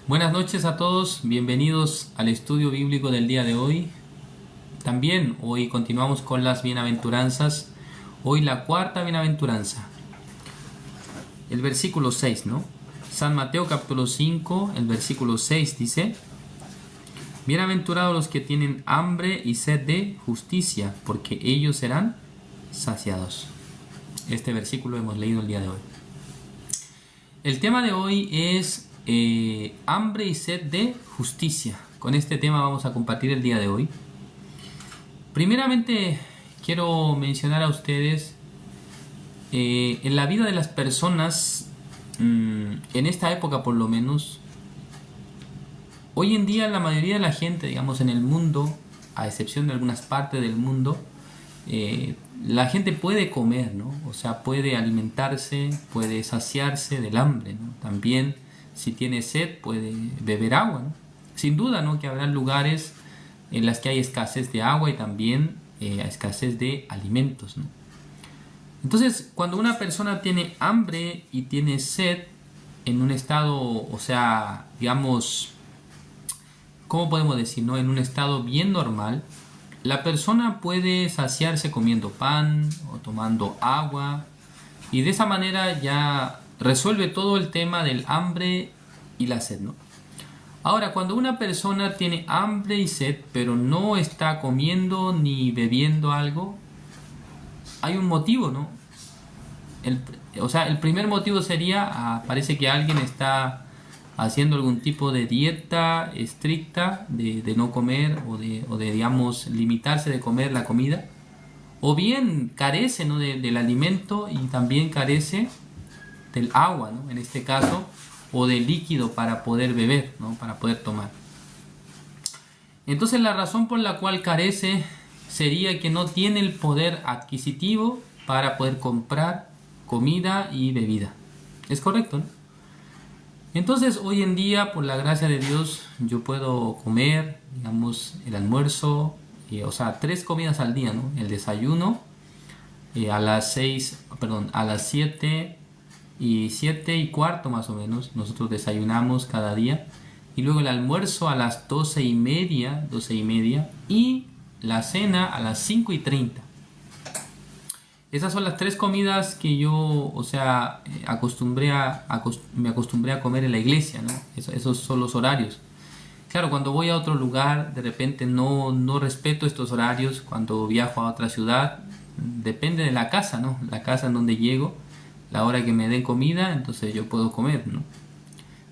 Buenas noches a todos, bienvenidos al estudio bíblico del día de hoy. También hoy continuamos con las bienaventuranzas. Hoy la cuarta bienaventuranza. El versículo 6, ¿no? San Mateo capítulo 5, el versículo 6 dice: Bienaventurados los que tienen hambre y sed de justicia, porque ellos serán saciados. Este versículo hemos leído el día de hoy. El tema de hoy es hambre y sed de justicia. Con este tema vamos a compartir el día de hoy. Primeramente quiero mencionar a ustedes en la vida de las personas, en esta época por lo menos, hoy en día la mayoría de la gente, digamos en el mundo, a excepción de algunas partes del mundo, la gente puede comer, ¿no? O sea, puede alimentarse, puede saciarse del hambre, ¿no? También, si tiene sed, puede beber agua, ¿no? Sin duda, ¿no?, que habrá lugares en las que hay escasez de agua y también escasez de alimentos, ¿no? Entonces, cuando una persona tiene hambre y tiene sed en un estado, o sea, digamos, ¿cómo podemos decir, no? En un estado bien normal, la persona puede saciarse comiendo pan o tomando agua, y de esa manera ya resuelve todo el tema del hambre y la sed, ¿no? Ahora, cuando una persona tiene hambre y sed, pero no está comiendo ni bebiendo algo, hay un motivo, ¿no? El primer motivo sería, parece que alguien está haciendo algún tipo de dieta estricta de no comer o de, digamos, limitarse de comer la comida, o bien carece, ¿no?, del alimento, y también carece del agua, ¿no?, en este caso, o del líquido para poder beber, ¿no?, para poder tomar. Entonces la razón por la cual carece sería que no tiene el poder adquisitivo para poder comprar comida y bebida. ¿Es correcto, no? Entonces, hoy en día, por la gracia de Dios, yo puedo comer, digamos, el almuerzo, o sea, 3 comidas al día, ¿no? El desayuno a las 7 y 7:15 más o menos, nosotros desayunamos cada día. Y luego el almuerzo a las 12:30, y la cena a las 5:30. Esas son las 3 comidas que yo, o sea, me acostumbré a comer en la iglesia, ¿no? Esos son los horarios. Claro, cuando voy a otro lugar, de repente no respeto estos horarios. Cuando viajo a otra ciudad, depende de la casa, ¿no? La casa en donde llego, la hora que me den comida, entonces yo puedo comer, ¿no?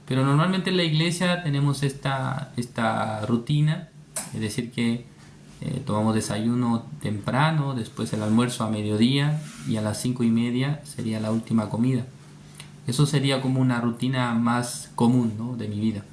Pero normalmente en la iglesia tenemos esta rutina, es decir que tomamos desayuno temprano, después el almuerzo a mediodía, y a las 5:30 sería la última comida. Eso sería como una rutina más común, ¿no?, de mi vida.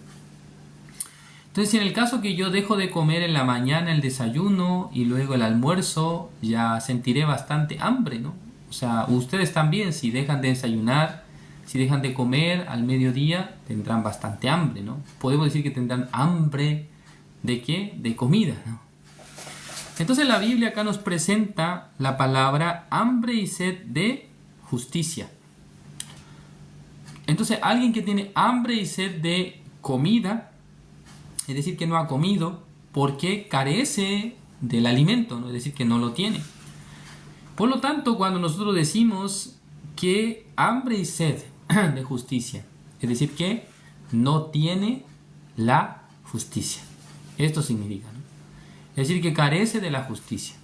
Entonces, en el caso que yo dejo de comer en la mañana el desayuno y luego el almuerzo, ya sentiré bastante hambre, ¿no? O sea, ustedes también, si dejan de desayunar, si dejan de comer al mediodía, tendrán bastante hambre, ¿no? Podemos decir que tendrán hambre ¿de qué? De comida, ¿no? Entonces la Biblia acá nos presenta la palabra hambre y sed de justicia. Entonces alguien que tiene hambre y sed de comida, es decir, que no ha comido porque carece del alimento, ¿no? Es decir, que no lo tiene. Por lo tanto, cuando nosotros decimos que hambre y sed de justicia, es decir, que no tiene la justicia. Esto significa, ¿no? Es decir, que carece de la justicia.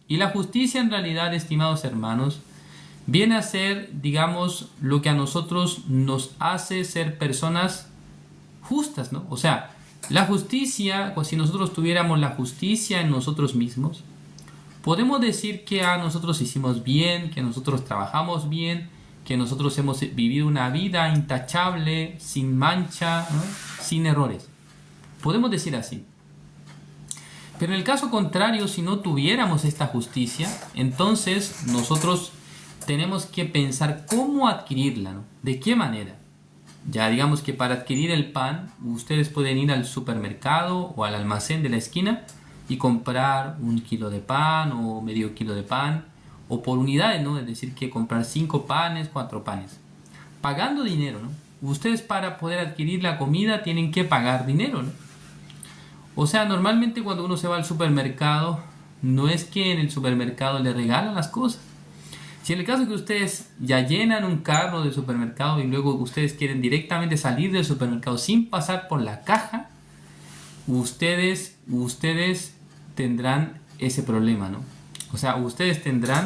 Y la justicia, en realidad, estimados hermanos, viene a ser, digamos, lo que a nosotros nos hace ser personas justas, ¿no? O sea, la justicia, si nosotros tuviéramos la justicia en nosotros mismos, podemos decir que nosotros hicimos bien, que nosotros trabajamos bien, que nosotros hemos vivido una vida intachable, sin mancha, ¿no?, sin errores. Podemos decir así. Pero en el caso contrario, si no tuviéramos esta justicia, entonces nosotros tenemos que pensar cómo adquirirla, ¿no? ¿De qué manera? Ya digamos que para adquirir el pan, ustedes pueden ir al supermercado o al almacén de la esquina y comprar 1 kilo de pan o medio kilo de pan, o por unidades, ¿no? Es decir, que comprar 5 panes, 4 panes, pagando dinero, ¿no? ustedes para poder adquirir la comida tienen que pagar dinero, ¿no? O sea, normalmente cuando uno se va al supermercado, no es que en el supermercado le regalan las cosas. Si en el caso que ustedes ya llenan un carro del supermercado y luego ustedes quieren directamente salir del supermercado sin pasar por la caja, ustedes tendrán ese problema, ¿no? O sea, ustedes tendrán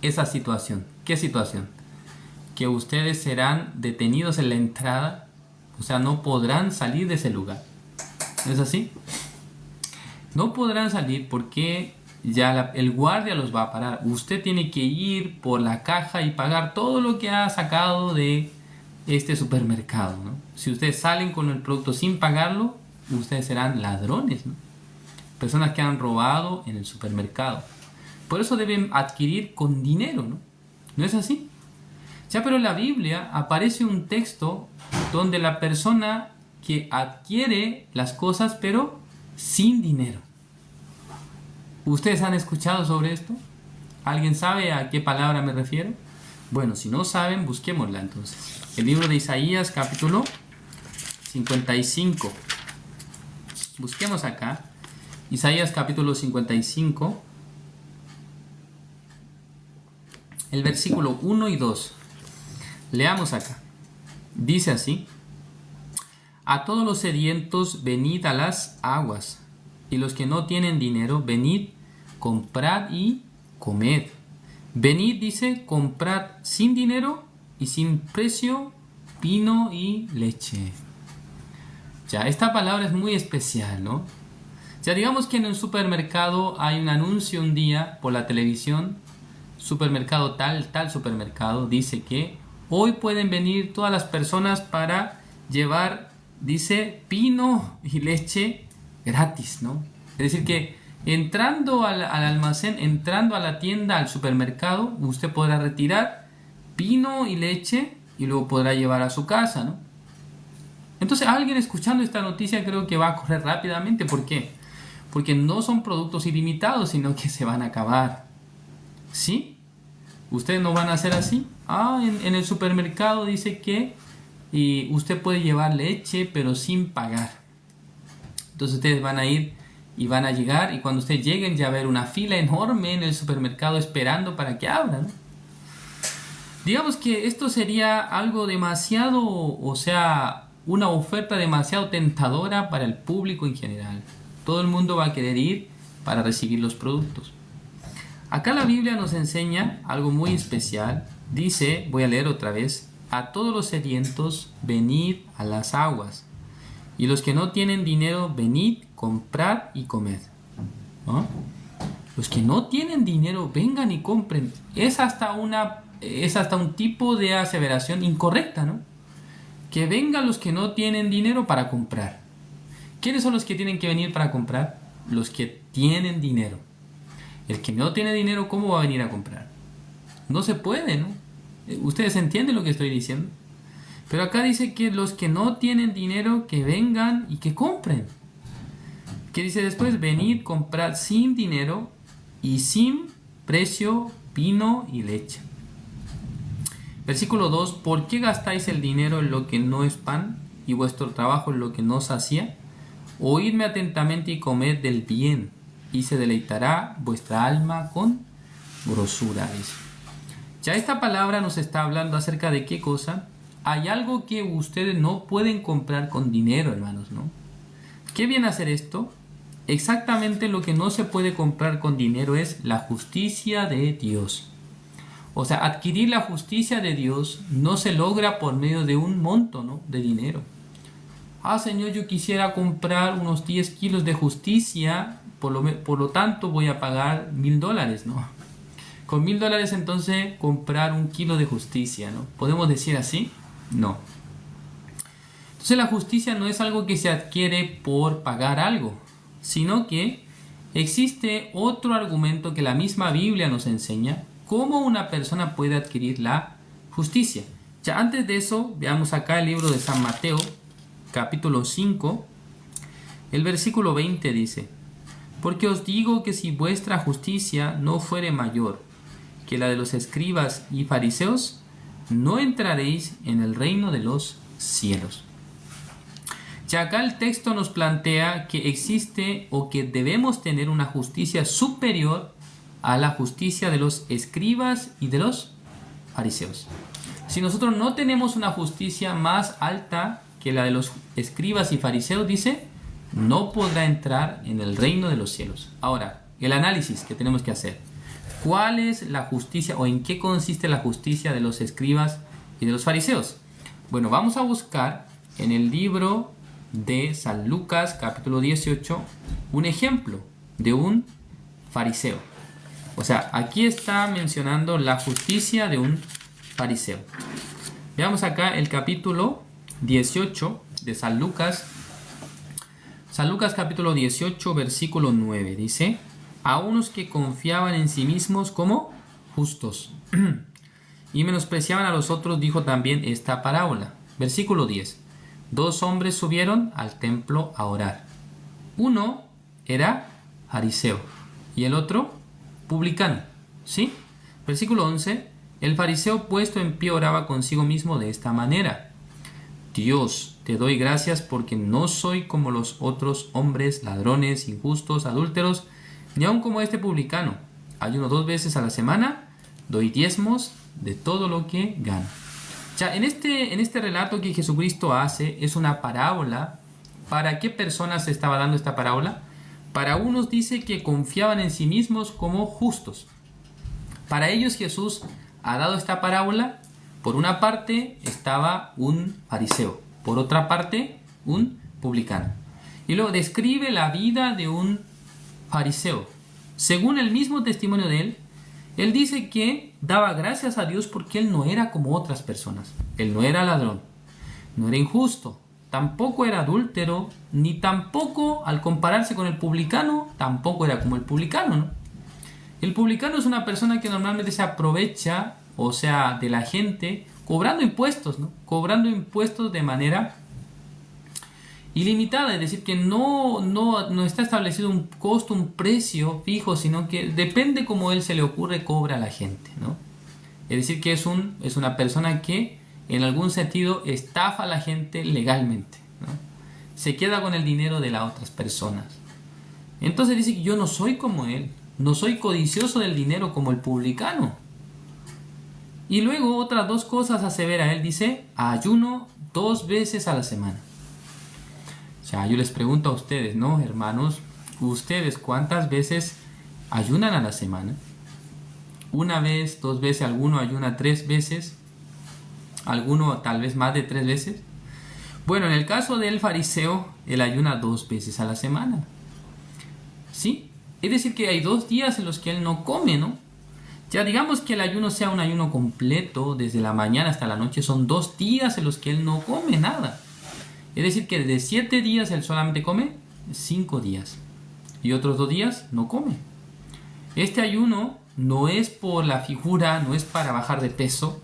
esa situación. ¿Qué situación? Que ustedes serán detenidos en la entrada, o sea, no podrán salir de ese lugar. ¿No es así? No podrán salir porque ya el guardia los va a parar. Usted tiene que ir por la caja y pagar todo lo que ha sacado de este supermercado, ¿no? Si ustedes salen con el producto sin pagarlo, ustedes serán ladrones, ¿no? Personas que han robado en el supermercado. Por eso deben adquirir con dinero, ¿no? ¿No es así? Ya, pero en la Biblia aparece un texto donde la persona que adquiere las cosas, pero sin dinero. ¿Ustedes han escuchado sobre esto? ¿Alguien sabe a qué palabra me refiero? Bueno, si no saben, busquémosla entonces. El libro de Isaías, capítulo 55. Busquemos acá. Isaías, capítulo 55. El versículo 1 y 2. Leamos acá. Dice así: a todos los sedientos venid a las aguas, y los que no tienen dinero, venid, comprad y comed. Venid, dice, comprad sin dinero y sin precio vino y leche. Ya, esta palabra es muy especial, ¿no? Ya, digamos que en un supermercado hay un anuncio un día por la televisión, supermercado tal supermercado, dice que hoy pueden venir todas las personas para llevar, dice, vino y leche gratis, ¿no? Es decir que entrando al almacén, entrando a la tienda, al supermercado, usted podrá retirar vino y leche y luego podrá llevar a su casa, ¿no? Entonces alguien escuchando esta noticia creo que va a correr rápidamente. ¿Por qué? Porque no son productos ilimitados, sino que se van a acabar. ¿Sí? ¿Ustedes no van a hacer así? En el supermercado dice que usted puede llevar leche, pero sin pagar. Entonces ustedes van a ir y van a llegar, y cuando ustedes lleguen ya va a haber una fila enorme en el supermercado esperando para que abran, ¿no? Digamos que esto sería algo demasiado, o sea, una oferta demasiado tentadora para el público en general. Todo el mundo va a querer ir para recibir los productos. Acá la Biblia nos enseña algo muy especial. Dice, voy a leer otra vez: a todos los sedientos, venid a las aguas, y los que no tienen dinero, venid, comprad y comed. ¿No? Los que no tienen dinero, vengan y compren. Es hasta un tipo de aseveración incorrecta, ¿no? Que vengan los que no tienen dinero para comprar. ¿Quiénes son los que tienen que venir para comprar? Los que tienen dinero. El que no tiene dinero, ¿cómo va a venir a comprar? No se puede, ¿no? ¿Ustedes entienden lo que estoy diciendo? Pero acá dice que los que no tienen dinero, que vengan y que compren. ¿Qué dice después? Venid, comprad sin dinero y sin precio vino y leche. Versículo 2. ¿Por qué gastáis el dinero en lo que no es pan y vuestro trabajo en lo que no sacía? Oídme atentamente y comed del bien, y se deleitará vuestra alma con grosura. Ya esta palabra nos está hablando acerca de qué cosa. Hay algo que ustedes no pueden comprar con dinero, hermanos, ¿no? ¿Qué viene a hacer esto? Exactamente lo que no se puede comprar con dinero es la justicia de Dios. O sea, adquirir la justicia de Dios no se logra por medio de un monto, ¿no?, de dinero. Señor, yo quisiera comprar unos 10 kilos de justicia, por lo tanto voy a pagar $1,000, ¿no? Con $1,000 entonces comprar 1 kilo de justicia, ¿no? ¿Podemos decir así? No. Entonces la justicia no es algo que se adquiere por pagar algo, sino que existe otro argumento que la misma Biblia nos enseña, cómo una persona puede adquirir la justicia. Ya antes de eso, veamos acá el libro de San Mateo, capítulo 5, el versículo 20 dice: porque os digo que si vuestra justicia no fuere mayor que la de los escribas y fariseos, no entraréis en el reino de los cielos. Ya acá el texto nos plantea que existe o que debemos tener una justicia superior a la justicia de los escribas y de los fariseos. Si nosotros no tenemos una justicia más alta que la de los escribas y fariseos, dice, no podrá entrar en el reino de los cielos. Ahora, el análisis que tenemos que hacer. ¿Cuál es la justicia o en qué consiste la justicia de los escribas y de los fariseos? Bueno, vamos a buscar en el libro de San Lucas, capítulo 18, un ejemplo de un fariseo. O sea, aquí está mencionando la justicia de un fariseo. Veamos acá el capítulo 18 de San Lucas. San Lucas capítulo 18, versículo 9, dice: a unos que confiaban en sí mismos como justos y menospreciaban a los otros, dijo también esta parábola. Versículo 10. 2 hombres subieron al templo a orar. Uno era fariseo y el otro publicano. ¿Sí? Versículo 11. El fariseo puesto en pie oraba consigo mismo de esta manera: Dios, te doy gracias porque no soy como los otros hombres, ladrones, injustos, adúlteros, ni aun como este publicano. Ayuno 2 veces a la semana, doy diezmos de todo lo que gano. Ya, en este relato que Jesucristo hace, es una parábola. ¿Para qué personas se estaba dando esta parábola? Para unos dice que confiaban en sí mismos como justos. Para ellos Jesús ha dado esta parábola. Por una parte estaba un fariseo, por otra parte un publicano. Y luego describe la vida de un fariseo. Según el mismo testimonio de él, él dice que daba gracias a Dios porque él no era como otras personas. Él no era ladrón, no era injusto, tampoco era adúltero, ni tampoco, al compararse con el publicano, tampoco era como el publicano, ¿no? El publicano es una persona que normalmente se aprovecha, o sea, de la gente, cobrando impuestos, ¿no? Cobrando impuestos de manera ilimitada, es decir, que no está establecido un costo, un precio fijo, sino que depende como él se le ocurre, cobra a la gente, ¿no? Es decir, que es una persona que en algún sentido estafa a la gente legalmente, ¿no? Se queda con el dinero de las otras personas. Entonces dice que yo no soy como él, no soy codicioso del dinero como el publicano. Y luego otras 2 cosas asevera él, dice: ayuno 2 veces a la semana. O sea, yo les pregunto a ustedes, ¿no, hermanos? ¿Ustedes cuántas veces ayunan a la semana? 1 vez, 2 veces, alguno ayuna 3 veces, alguno tal vez más de 3 veces. Bueno, en el caso del fariseo, él ayuna 2 veces a la semana. ¿Sí? Es decir, que hay 2 días en los que él no come, ¿no? Ya digamos que el ayuno sea un ayuno completo, desde la mañana hasta la noche, son 2 días en los que él no come nada. Es decir, que de 7 días él solamente come 5 días. Y otros 2 días no come. Este ayuno no es por la figura, no es para bajar de peso,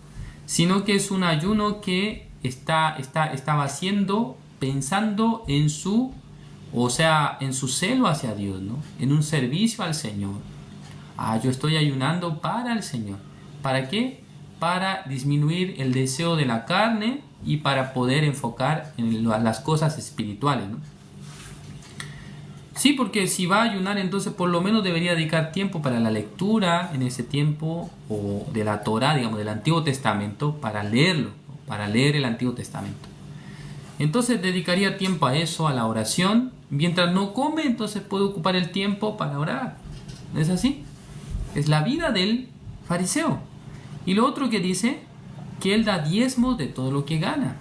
sino que es un ayuno que estaba haciendo pensando en su celo hacia Dios, ¿no? En un servicio al Señor. Yo estoy ayunando para el Señor. ¿Para qué? Para disminuir el deseo de la carne y para poder enfocar en las cosas espirituales, ¿no? Sí, porque si va a ayunar, entonces por lo menos debería dedicar tiempo para la lectura en ese tiempo, o de la Torá, digamos, del Antiguo Testamento, para leerlo, ¿no? Para leer el Antiguo Testamento. Entonces dedicaría tiempo a eso, a la oración. Mientras no come, entonces puede ocupar el tiempo para orar. ¿No es así? Es la vida del fariseo. Y lo otro que dice, que él da diezmos de todo lo que gana.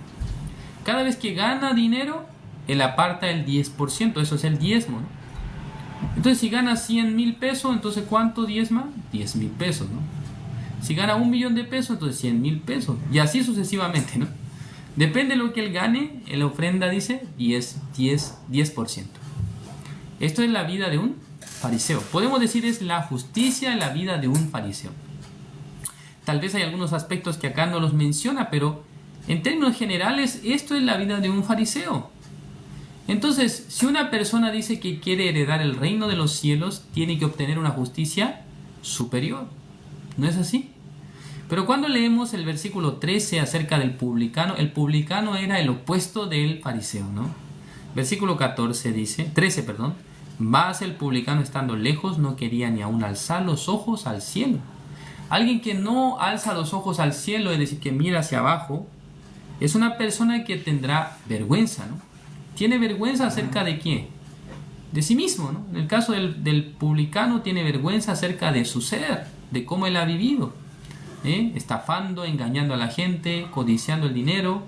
Cada vez que gana dinero, él aparta el 10%, eso es el diezmo, ¿no? Entonces si gana 100,000 pesos, entonces ¿cuánto diezma? 10,000 pesos, ¿no? Si gana 1,000,000 de pesos, entonces 100,000 pesos. Y así sucesivamente, ¿no? Depende de lo que él gane, en la ofrenda dice 10%. Esto es la vida de un fariseo. Podemos decir es la justicia en la vida de un fariseo. Tal vez hay algunos aspectos que acá no los menciona, pero en términos generales esto es la vida de un fariseo. Entonces, si una persona dice que quiere heredar el reino de los cielos, tiene que obtener una justicia superior. ¿No es así? Pero cuando leemos el versículo 13 acerca del publicano, el publicano era el opuesto del fariseo, ¿no? Versículo 14 dice, 13, perdón, mas el publicano estando lejos no quería ni aun alzar los ojos al cielo. Alguien que no alza los ojos al cielo, es decir, que mira hacia abajo, es una persona que tendrá vergüenza, ¿no? ¿Tiene vergüenza acerca de qué? De sí mismo, ¿no? En el caso del publicano tiene vergüenza acerca de su ser, de cómo él ha vivido, estafando, engañando a la gente, codiciando el dinero.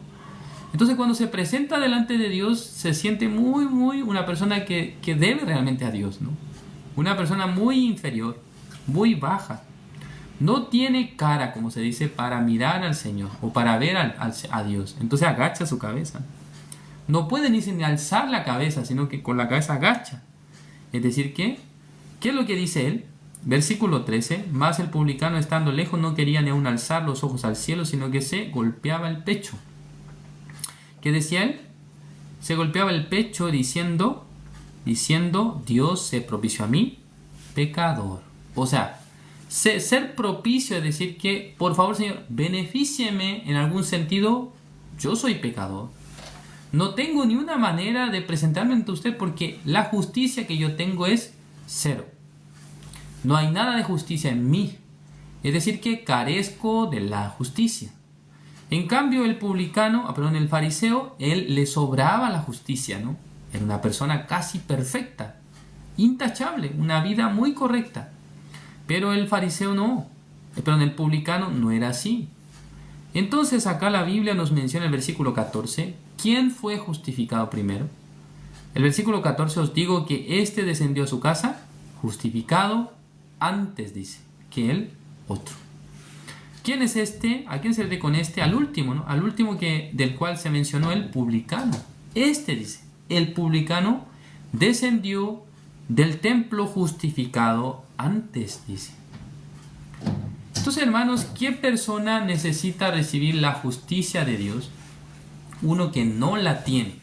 Entonces cuando se presenta delante de Dios se siente muy una persona que debe realmente a Dios, ¿no? Una persona muy inferior, muy baja. No tiene cara, como se dice, para mirar al Señor o para ver a Dios. Entonces agacha su cabeza. No puede ni alzar la cabeza, sino que con la cabeza agacha. Es decir, ¿qué es lo que dice él? Versículo 13. Mas el publicano estando lejos no quería ni aun alzar los ojos al cielo, sino que se golpeaba el pecho. ¿Qué decía él? Se golpeaba el pecho diciendo, Dios se propició a mí, pecador. O sea, ser propicio es decir que, por favor, Señor, benefícieme en algún sentido, yo soy pecador. No tengo ni una manera de presentarme ante usted porque la justicia que yo tengo es cero. No hay nada de justicia en mí. Es decir, que carezco de la justicia. En cambio, el el fariseo, él le sobraba la justicia, ¿no? Era una persona casi perfecta, intachable, una vida muy correcta. Pero el fariseo no. El publicano no era así. Entonces acá la Biblia nos menciona el versículo 14. ¿Quién fue justificado primero? El versículo 14 os digo que éste descendió a su casa justificado antes, dice, que el otro. ¿Quién es este? ¿A quién se le con este? Al último, ¿no? Al último del cual se mencionó el publicano. Este, dice, el publicano descendió del templo justificado antes, dice. Entonces, hermanos, ¿qué persona necesita recibir la justicia de Dios? Uno que no la tiene.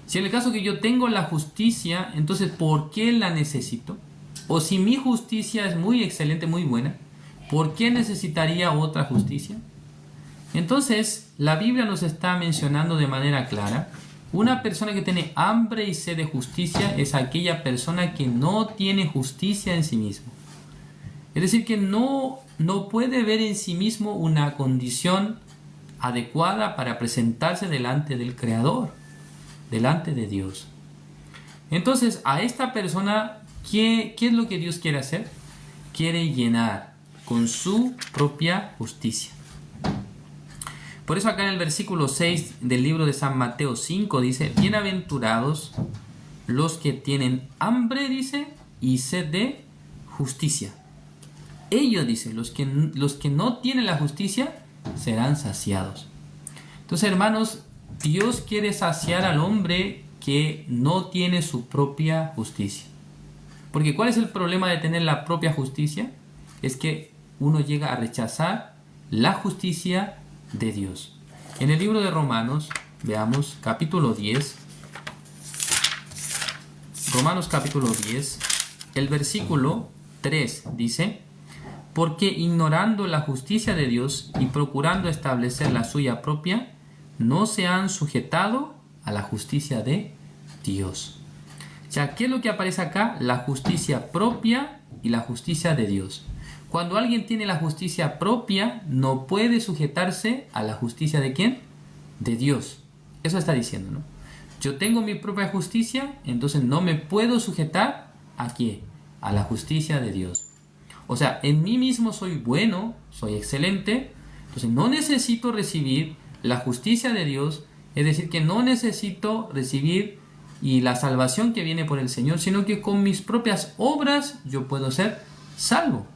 Si en el caso que yo tengo la justicia, entonces ¿por qué la necesito? O si mi justicia es muy excelente, muy buena, ¿por qué necesitaría otra justicia? Entonces, la Biblia nos está mencionando de manera clara, una persona que tiene hambre y sed de justicia es aquella persona que no tiene justicia en sí mismo. Es decir, que no puede ver en sí mismo una condición adecuada para presentarse delante del Creador, delante de Dios. Entonces, a esta persona, ¿qué es lo que Dios quiere hacer? Quiere llenar con su propia justicia. Por eso acá en el versículo 6 del libro de San Mateo 5 dice, bienaventurados los que tienen hambre, dice, y sed de justicia. Ellos, dice, los que no tienen la justicia serán saciados. Entonces, hermanos, Dios quiere saciar al hombre que no tiene su propia justicia. Porque ¿cuál es el problema de tener la propia justicia? Es que uno llega a rechazar la justicia de Dios. En el libro de Romanos, veamos, capítulo 10. Romanos capítulo 10, el versículo 3 dice, porque ignorando la justicia de Dios y procurando establecer la suya propia, no se han sujetado a la justicia de Dios. O sea, ¿qué es lo que aparece acá? La justicia propia y la justicia de Dios. Cuando alguien tiene la justicia propia, no puede sujetarse a la justicia ¿de quién? De Dios. Eso está diciendo, ¿no? Yo tengo mi propia justicia, entonces no me puedo sujetar ¿a qué? A la justicia de Dios. O sea, en mí mismo soy bueno, soy excelente, entonces no necesito recibir la justicia de Dios, es decir, que no necesito recibir y la salvación que viene por el Señor, sino que con mis propias obras yo puedo ser salvo.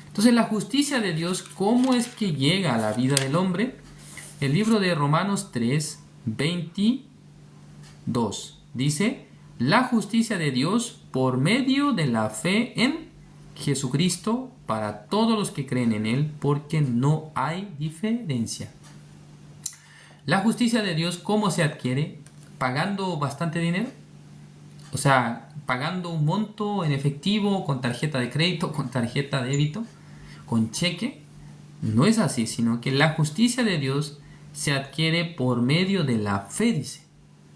Entonces, la justicia de Dios, ¿cómo es que llega a la vida del hombre? El libro de Romanos 3, 22 dice, la justicia de Dios por medio de la fe en Jesucristo para todos los que creen en Él, porque no hay diferencia. La justicia de Dios, ¿cómo se adquiere? ¿Pagando bastante dinero? O sea, pagando un monto en efectivo, con tarjeta de crédito, con tarjeta de débito, con cheque. No es así, sino que la justicia de Dios se adquiere por medio de la fe, dice,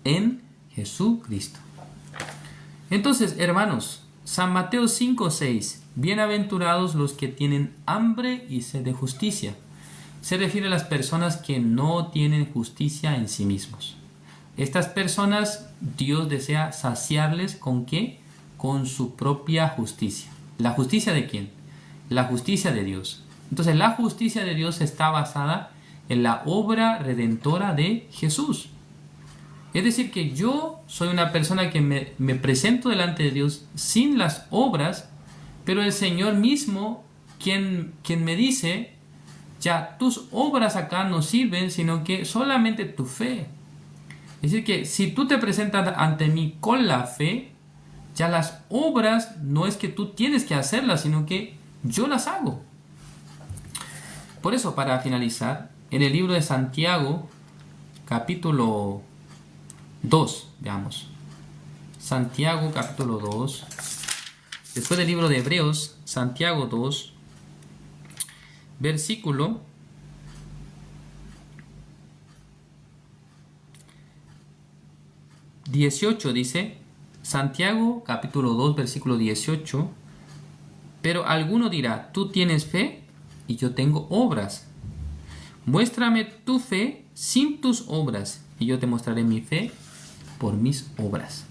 en Jesucristo. Entonces, hermanos, San Mateo 5:6, bienaventurados los que tienen hambre y sed de justicia. Se refiere a las personas que no tienen justicia en sí mismos. Estas personas, Dios desea saciarles ¿con qué? Con su propia justicia. ¿La justicia de quién? La justicia de Dios. Entonces, la justicia de Dios está basada en la obra redentora de Jesús. Es decir, que yo soy una persona que me presento delante de Dios sin las obras, pero el Señor mismo, quien me dice, ya tus obras acá no sirven, sino que solamente tu fe. Es decir, que si tú te presentas ante mí con la fe, ya las obras no es que tú tienes que hacerlas, sino que yo las hago. Por eso, para finalizar, en el libro de Santiago, capítulo 2, veamos. Santiago, capítulo 2. Después del libro de Hebreos, Santiago 2, versículo 18 dice, Santiago capítulo 2 versículo 18, pero alguno dirá, tú tienes fe y yo tengo obras. Muéstrame tu fe sin tus obras y yo te mostraré mi fe por mis obras.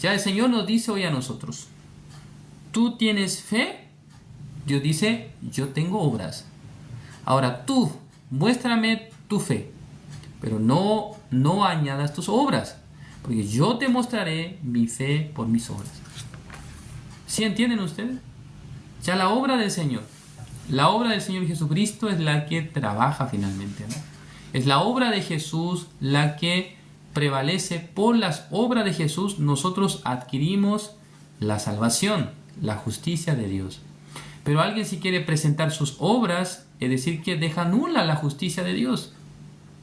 Ya el Señor nos dice hoy a nosotros, tú tienes fe, Dios dice, yo tengo obras. Ahora tú, muéstrame tu fe, pero no añadas tus obras, porque yo te mostraré mi fe por mis obras. ¿Sí entienden ustedes? Ya la obra del Señor Jesucristo es la que trabaja finalmente, ¿no? Es la obra de Jesús la que prevalece. Por las obras de Jesús nosotros adquirimos la salvación, la justicia de Dios. Pero alguien si quiere presentar sus obras, es decir, que deja nula la justicia de Dios.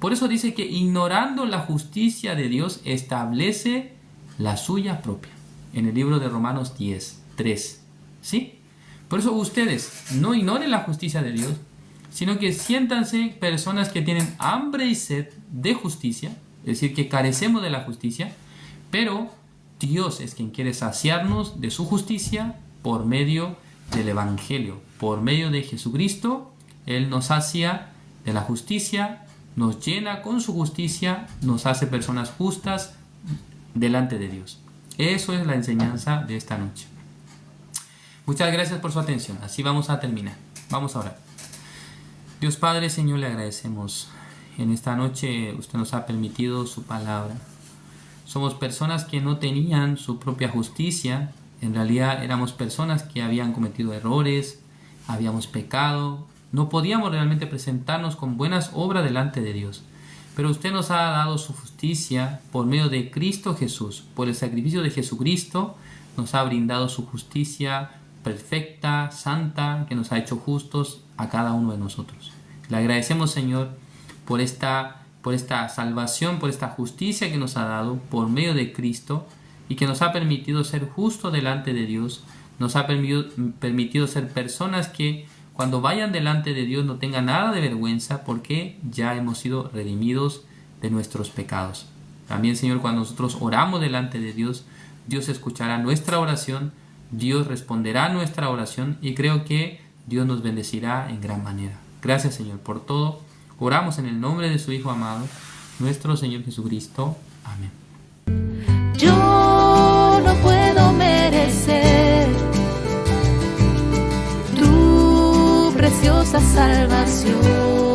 Por eso dice que ignorando la justicia de Dios establece la suya propia. En el libro de Romanos 10:3. ¿Sí? Por eso ustedes no ignoren la justicia de Dios, sino que siéntanse personas que tienen hambre y sed de justicia, es decir, que carecemos de la justicia, pero Dios es quien quiere saciarnos de su justicia por medio del Evangelio. Por medio de Jesucristo, Él nos sacia de la justicia, nos llena con su justicia, nos hace personas justas delante de Dios. Eso es la enseñanza de esta noche. Muchas gracias por su atención. Así vamos a terminar. Vamos a orar. Dios Padre, Señor, le agradecemos. En esta noche usted nos ha permitido su palabra. Somos personas que no tenían su propia justicia. En realidad éramos personas que habían cometido errores, habíamos pecado. No podíamos realmente presentarnos con buenas obras delante de Dios. Pero usted nos ha dado su justicia por medio de Cristo Jesús. Por el sacrificio de Jesucristo nos ha brindado su justicia perfecta, santa, que nos ha hecho justos a cada uno de nosotros. Le agradecemos, Señor, por esta salvación, por esta justicia que nos ha dado por medio de Cristo y que nos ha permitido ser justos delante de Dios. Nos ha permitido ser personas que cuando vayan delante de Dios no tengan nada de vergüenza, porque ya hemos sido redimidos de nuestros pecados. También, Señor, cuando nosotros oramos delante de Dios, Dios escuchará nuestra oración, Dios responderá a nuestra oración y creo que Dios nos bendecirá en gran manera. Gracias, Señor, por todo. Oramos en el nombre de su Hijo amado, nuestro Señor Jesucristo. Amén. Yo no puedo merecer tu preciosa salvación.